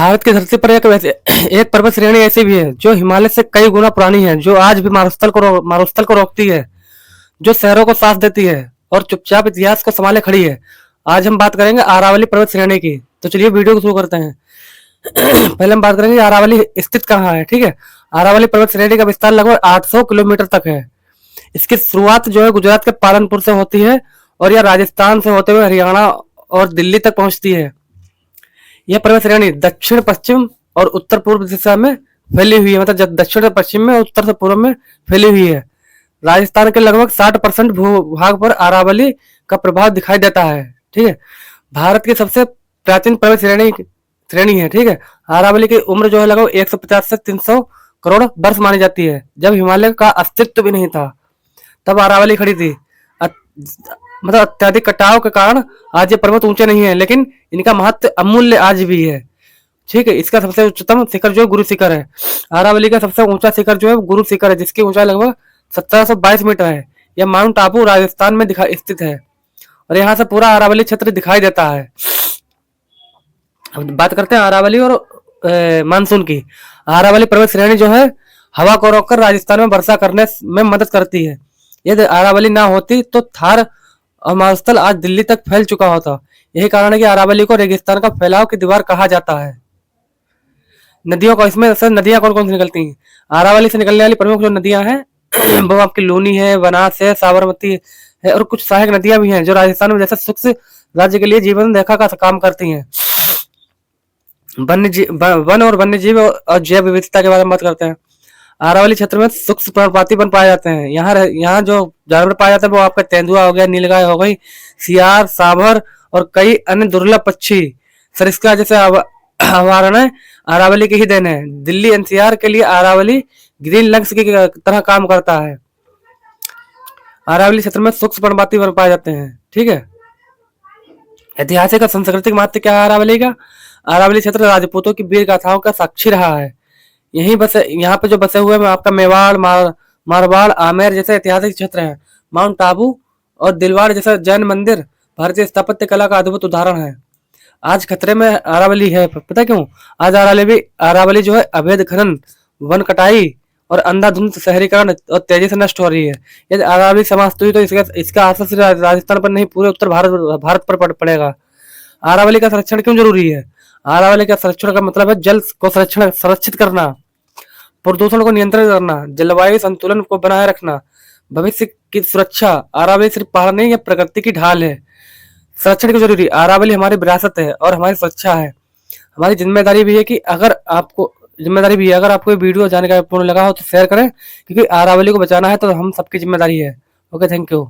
भारत की धरती पर एक पर्वत श्रेणी ऐसी भी है जो हिमालय से कई गुना पुरानी है, जो आज भी मारुस्थल को रोकती है, जो शहरों को सांस देती है और चुपचाप इतिहास को संभाले खड़ी है। आज हम बात करेंगे अरावली पर्वत श्रेणी की। तो चलिए वीडियो को शुरू करते हैं। पहले हम बात करेंगे अरावली स्थित कहाँ है। ठीक है, अरावली पर्वत श्रेणी का विस्तार लगभग 800 किलोमीटर तक है। इसकी शुरुआत जो है गुजरात के पालनपुर से होती है और यह राजस्थान से होते हुए हरियाणा और दिल्ली तक पहुंचती है। यह पर्वत श्रेणी दक्षिण पश्चिम और उत्तर पूर्व दिशा में फैली हुई है, मतलब दक्षिण पश्चिम में, उत्तर से पूर्व में फैली हुई है। राजस्थान के लगभग 60% भूभाग पर अरावली का प्रभाव दिखाई देता है। ठीक है, भारत की सबसे प्राचीन पर्वत श्रेणी है। ठीक है, अरावली की उम्र जो है लगभग 150 से 300 करोड़ वर्ष मानी जाती है। जब हिमालय का अस्तित्व भी नहीं था तब अरावली खड़ी थी। मतलब अत्यधिक कटाव के कारण आज ये पर्वत ऊंचे नहीं है, लेकिन इनका महत्व अमूल्य आज भी है। ठीक है, इसका सबसे उच्चतम शिखर जो है गुरु शिखर है। अरावली का सबसे ऊंचा शिखर जो है गुरु शिखर है, जिसकी ऊंचाई लगभग 1722 मीटर है। यह माउंट आबू राजस्थान में स्थित है और यहाँ से पूरा अरावली क्षेत्र दिखाई देता है। अब बात करते हैं अरावली और मानसून की। अरावली पर्वत श्रेणी जो है हवा को रोककर राजस्थान में वर्षा करने में मदद करती है। यदि अरावली ना होती तो थार और मारुस्थल आज दिल्ली तक फैल चुका होता। यही कारण है कि अरावली को रेगिस्तान का फैलाव की दीवार कहा जाता है। नदियों को, इसमें से नदियां कौन कौन सी निकलती हैं? अरावली से निकलने वाली प्रमुख जो नदियां हैं वो आपकी लूनी है, बनास है, साबरमती है और कुछ सहायक नदियां भी हैं जो राजस्थान में जैसे शुष्क राज्य के लिए जीवन रेखा का काम करती हैं। वन और वन्य जीव और जैव विविधता के बारे में बात करते हैं। अरावली क्षेत्र में सूक्ष्म पर्णपाती वन पाए जाते हैं। यहाँ जो जानवर पाए जाते हैं वो आपका तेंदुआ हो गया, नीलगाय हो गई, सियार, सांभर और कई अन्य दुर्लभ पक्षी सरिस्का जैसे अभयारण्य अरावली की ही देन है। दिल्ली एनसीआर के लिए अरावली ग्रीन लैंड्स की तरह काम करता है। अरावली क्षेत्र में सूक्ष्म पर्णपाती वन पाए जाते हैं। ठीक है, ऐतिहासिक और सांस्कृतिक महत्व क्या है अरावली का? अरावली क्षेत्र राजपूतों की वीर गाथाओं का साक्षी रहा है। यहाँ पे जो बसे हुए हैं आपका मेवाड़, मारवाड़, आमेर जैसे ऐतिहासिक क्षेत्र हैं। माउंट आबू और दिलवाड़ जैसा जैन मंदिर भारतीय स्थापत्य कला का अद्भुत उदाहरण है। आज खतरे में अरावली है, पता क्यों? आज अरावली जो है अवैध खनन, वन कटाई और अंधाधुंध शहरीकरण और तेजी से नष्ट हो रही है। यदि अरावली समाप्त हुई तो इसका असर सिर्फ राजस्थान पर नहीं, पूरे उत्तर भारत पर पड़ेगा। अरावली का संरक्षण क्यों जरूरी है? अरावली का संरक्षण का मतलब है जल को संरक्षित करना, प्रदूषण को नियंत्रित करना, जलवायु संतुलन को बनाए रखना, भविष्य की सुरक्षा। अरावली सिर्फ पहाड़ नहीं, यह प्रकृति की ढाल है। संरक्षण की जरूरी, अरावली हमारी विरासत है और हमारी सुरक्षा है। हमारी जिम्मेदारी भी है कि अगर आपको ये वीडियो जानकारीपूर्ण लगा हो तो शेयर करें, क्योंकि अरावली को बचाना है तो हम सबकी जिम्मेदारी है। Okay, thank you.